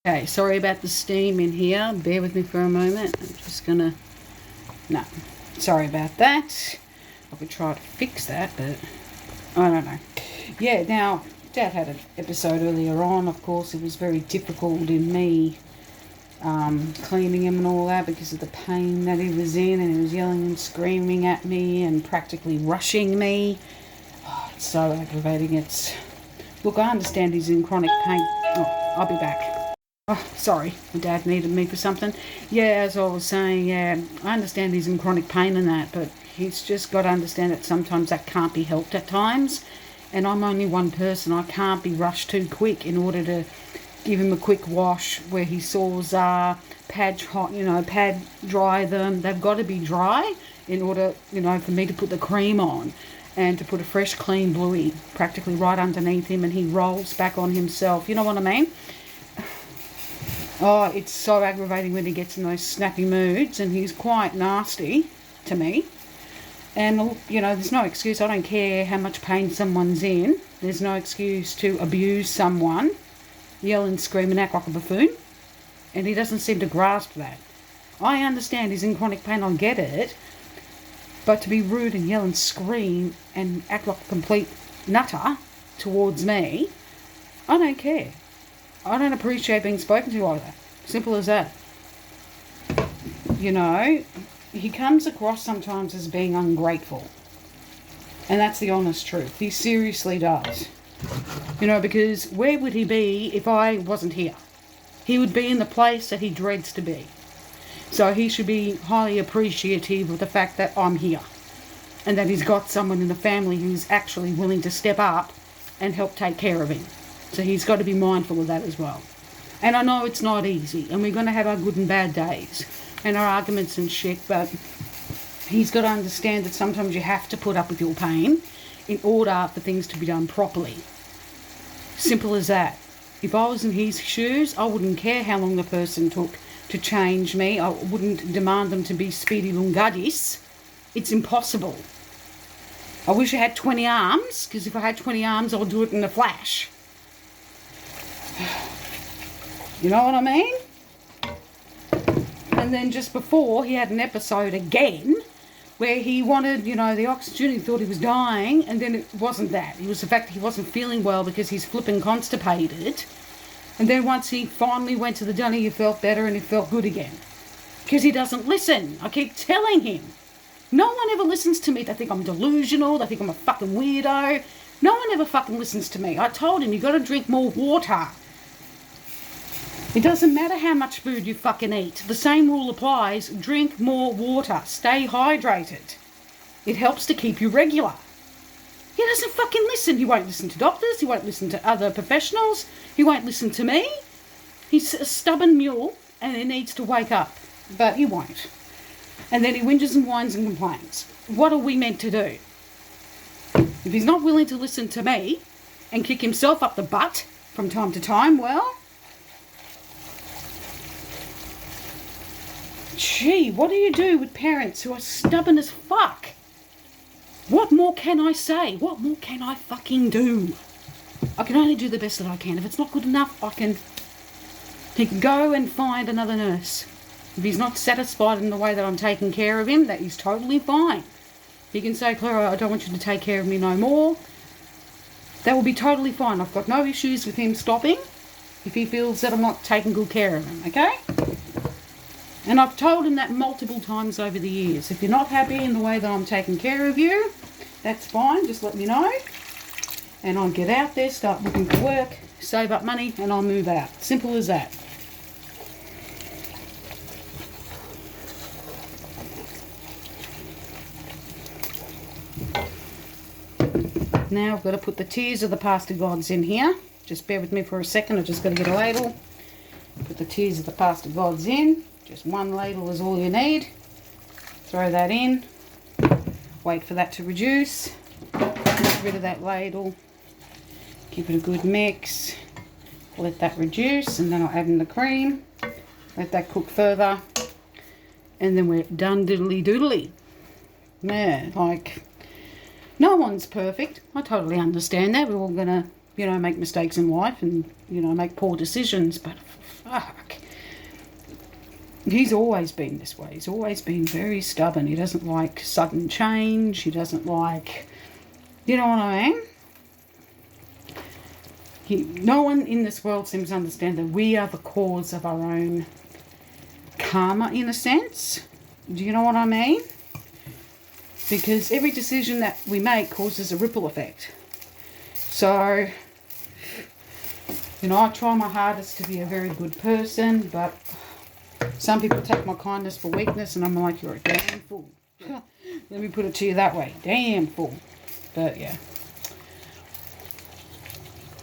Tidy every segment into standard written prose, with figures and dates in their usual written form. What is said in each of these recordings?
Okay, sorry about the steam in here. Bear with me for a moment. I'm just gonna... No, sorry about that. I could try to fix that, but I don't know. Yeah, now, Dad had an episode earlier on. Of course, it was very difficult in me cleaning him and all that because of the pain that he was in, and he was yelling and screaming at me and practically rushing me. Oh, it's so aggravating. Look, I understand he's in chronic pain. Oh, I'll be back. Oh, sorry, my dad needed me for something. Yeah, as I was saying, yeah, I understand he's in chronic pain and that, but he's just got to understand that sometimes that can't be helped at times. And I'm only one person. I can't be rushed too quick in order to give him a quick wash where his sores are, pad dry them. They've got to be dry in order, for me to put the cream on and to put a fresh, clean bluey practically right underneath him, and he rolls back on himself. You know what I mean? Oh, it's so aggravating when he gets in those snappy moods, and he's quite nasty to me. And, there's no excuse. I don't care how much pain someone's in. There's no excuse to abuse someone, yell and scream and act like a buffoon. And he doesn't seem to grasp that. I understand he's in chronic pain. I get it. But to be rude and yell and scream and act like a complete nutter towards me, I don't care. I don't appreciate being spoken to like that. Simple as that. He comes across sometimes as being ungrateful. And that's the honest truth. He seriously does. Because where would he be if I wasn't here? He would be in the place that he dreads to be. So he should be highly appreciative of the fact that I'm here. And that he's got someone in the family who's actually willing to step up and help take care of him. So he's got to be mindful of that as well. And I know it's not easy, and we're going to have our good and bad days and our arguments and shit, but he's got to understand that sometimes you have to put up with your pain in order for things to be done properly. Simple as that. If I was in his shoes, I wouldn't care how long the person took to change me. I wouldn't demand them to be speedy lungadis. It's impossible. I wish I had 20 arms, because if I had 20 arms, I would do it in a flash. You know what I mean? And then just before, he had an episode again where he wanted, the oxygen. He thought he was dying, and then it wasn't that. It was the fact that he wasn't feeling well because he's flipping constipated. And then once he finally went to the dunny, he felt better and he felt good again. Because he doesn't listen. I keep telling him. No one ever listens to me. They think I'm delusional. They think I'm a fucking weirdo. No one ever fucking listens to me. I told him, you got to drink more water. It doesn't matter how much food you fucking eat. The same rule applies. Drink more water. Stay hydrated. It helps to keep you regular. He doesn't fucking listen. He won't listen to doctors. He won't listen to other professionals. He won't listen to me. He's a stubborn mule and he needs to wake up. But he won't. And then he whinges and whines and complains. What are we meant to do? If he's not willing to listen to me and kick himself up the butt from time to time, well... Gee, what do you do with parents who are stubborn as fuck? What more can I say? What more can I fucking do? I can only do the best that I can. If it's not good enough, he can go and find another nurse. If he's not satisfied in the way that I'm taking care of him, that is totally fine. He can say, Clara, I don't want you to take care of me no more. That will be totally fine. I've got no issues with him stopping if he feels that I'm not taking good care of him, okay? And I've told him that multiple times over the years. If you're not happy in the way that I'm taking care of you, that's fine. Just let me know. And I'll get out there, start looking for work, save up money, and I'll move out. Simple as that. Now I've got to put the tears of the pastor gods in here. Just bear with me for a second. I've just got to get a ladle. Put the tears of the pastor gods in. Just one ladle is all you need. Throw that in. Wait for that to reduce. Get rid of that ladle. Give it a good mix. Let that reduce, and then I'll add in the cream. Let that cook further. And then we're done diddly doodly. Yeah, no one's perfect. I totally understand that. We're all going to, make mistakes in life and, make poor decisions. But fuck. He's always been this way. He's always been very stubborn. He doesn't like sudden change. He doesn't like, you know what I mean? No one in this world seems to understand that we are the cause of our own karma, in a sense. Do you know what I mean? Because every decision that we make causes a ripple effect. So, you know, I try my hardest to be a very good person, but some people take my kindness for weakness, and I'm like, you're a damn fool. Let me put it to you that way. Damn fool. But, yeah.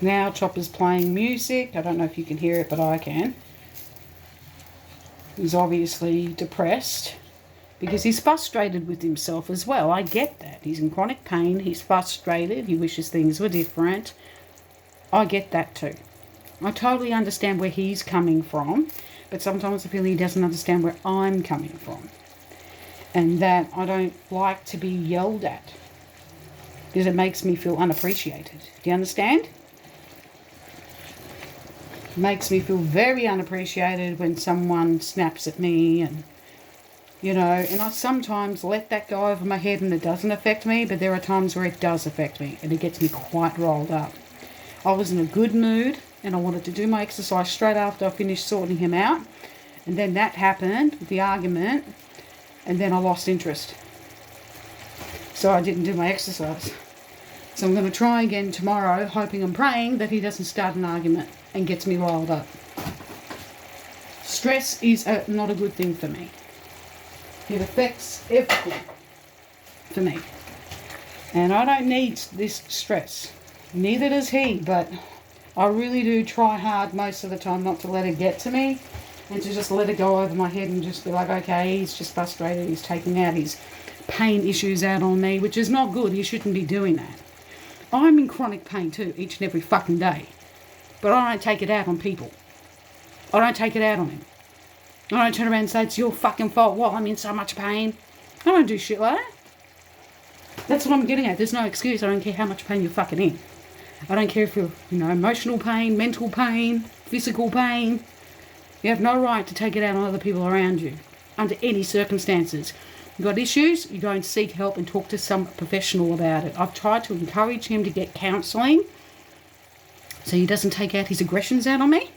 Now Chopper's playing music. I don't know if you can hear it, but I can. He's obviously depressed because he's frustrated with himself as well. I get that. He's in chronic pain. He's frustrated. He wishes things were different. I get that too. I totally understand where he's coming from, but sometimes I feel he doesn't understand where I'm coming from. And that I don't like to be yelled at because it makes me feel unappreciated. Do you understand? It makes me feel very unappreciated when someone snaps at me, and you know, and I sometimes let that go over my head and it doesn't affect me, but there are times where it does affect me and it gets me quite rolled up. I was in a good mood and I wanted to do my exercise straight after I finished sorting him out, and then that happened with the argument, and then I lost interest. So I didn't do my exercise. So I'm going to try again tomorrow, hoping and praying that he doesn't start an argument and gets me riled up. Stress is not a good thing for me. It affects everything for me. And I don't need this stress. Neither does he, but I really do try hard most of the time not to let it get to me and to just let it go over my head and just be like, okay, he's just frustrated. He's taking out his pain issues out on me, which is not good. He shouldn't be doing that. I'm in chronic pain too, each and every fucking day. But I don't take it out on people. I don't take it out on him. I don't turn around and say, it's your fucking fault. Well, I'm in so much pain. I don't do shit like that. That's what I'm getting at. There's no excuse. I don't care how much pain you're fucking in. I don't care if you're, emotional pain, mental pain, physical pain. You have no right to take it out on other people around you, under any circumstances. You've got issues, you go and seek help and talk to some professional about it. I've tried to encourage him to get counselling so he doesn't take out his aggressions out on me.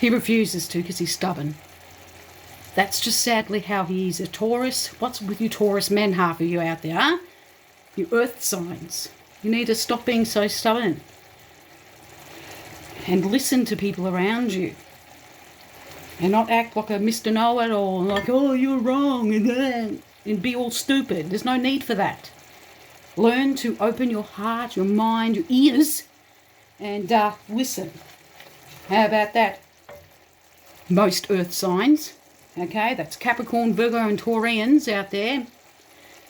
He refuses to because he's stubborn. That's just sadly how he is. A Taurus. What's with you Taurus men, half of you out there, huh? You earth signs. You need to stop being so stubborn. And listen to people around you. And not act like a Mr. Know-it-all, like, oh, you're wrong, and be all stupid. There's no need for that. Learn to open your heart, your mind, your ears, and listen. How about that? Most earth signs, okay? That's Capricorn, Virgo, and Taurians out there.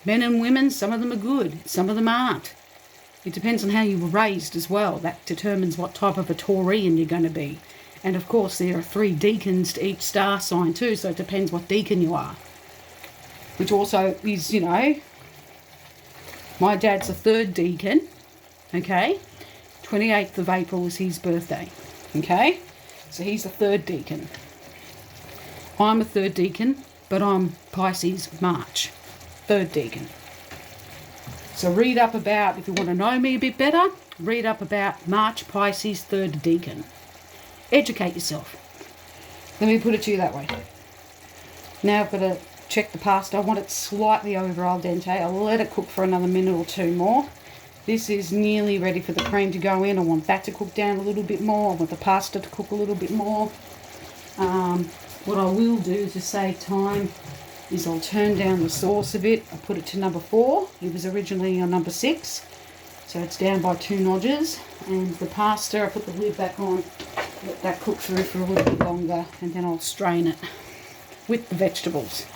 Men and women, some of them are good, some of them aren't. It depends on how you were raised as well. That determines what type of a Taurian you're going to be. And of course, there are 3 deacons to each star sign too, so it depends what deacon you are. Which also is, my dad's a 3rd deacon, okay? 28th of April is his birthday, okay? So he's a 3rd deacon. I'm a 3rd deacon, but I'm Pisces March, 3rd deacon. So read up about, if you want to know me a bit better, read up about March Pisces 3rd deacon. Educate yourself. Let me put it to you that way. Now I've got to check the pasta. I want it slightly over al dente. I'll let it cook for another minute or 2 more. This is nearly ready for the cream to go in. I want that to cook down a little bit more. I want the pasta to cook a little bit more. What I will do to save time is I'll turn down the sauce a bit. I'll put it to number 4. It was originally on number 6. So it's down by 2 notches. And the pasta, I put the lid back on. Let that cook through for a little bit longer, and then I'll strain it with the vegetables.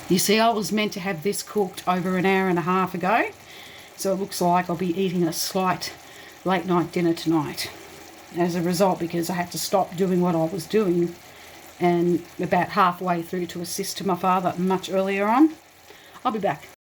You see, I was meant to have this cooked over an hour and a half ago, so it looks like I'll be eating a slight late night dinner tonight as a result, because I had to stop doing what I was doing and about halfway through to assist to my father much earlier on. I'll be back.